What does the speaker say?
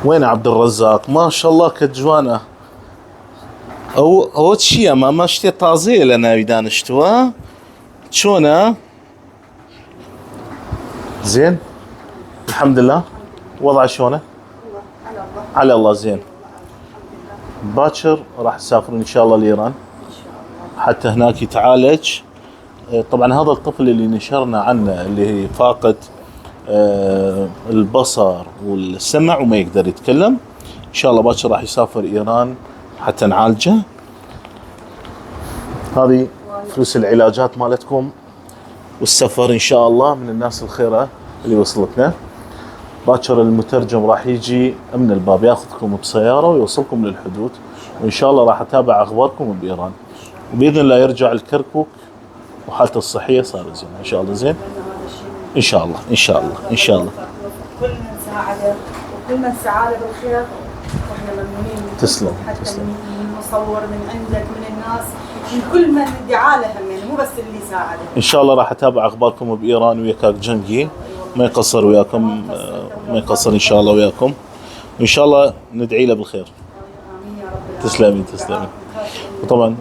وين عبد الرزاق؟ ما شاء الله كجوانا. او شيء ما اشتي طازي لنا اذا نشتوا شونا. زين الحمد لله. وضع شلونه؟ على الله زين. باكر راح تسافر ان شاء الله لايران حتى هناك يتعالج. طبعا هذا الطفل اللي نشرنا عنه اللي هي فاقد البصر والسمع وما يقدر يتكلم، ان شاء الله باكر راح يسافر ايران حتى نعالجه. هذه فلوس العلاجات مالتكم والسفر ان شاء الله من الناس الخيرة اللي وصلتنا. باكر المترجم راح يجي من الباب ياخذكم بسيارة ويوصلكم للحدود، وان شاء الله راح اتابع اخباركم بايران، وباذن الله يرجع الكركوك وحالته الصحية صار زين ان شاء الله. زين ان شاء الله ان شاء الله ان شاء الله. كل من ساعده وكل من سعاده بالخير واحنا ممنونين. تسلم حتى تسلم. من المصور من عندك من الناس من كل من دعا لهم، يعني مو بس اللي ساعده. ان شاء الله راح اتابع اخباركم بايران وياك جنقي، ما يقصر وياكم، ما يقصر ان شاء الله وياكم، وان شاء الله ندعي له بالخير. امين يا رب. تسلمي تسلمي. وطبعا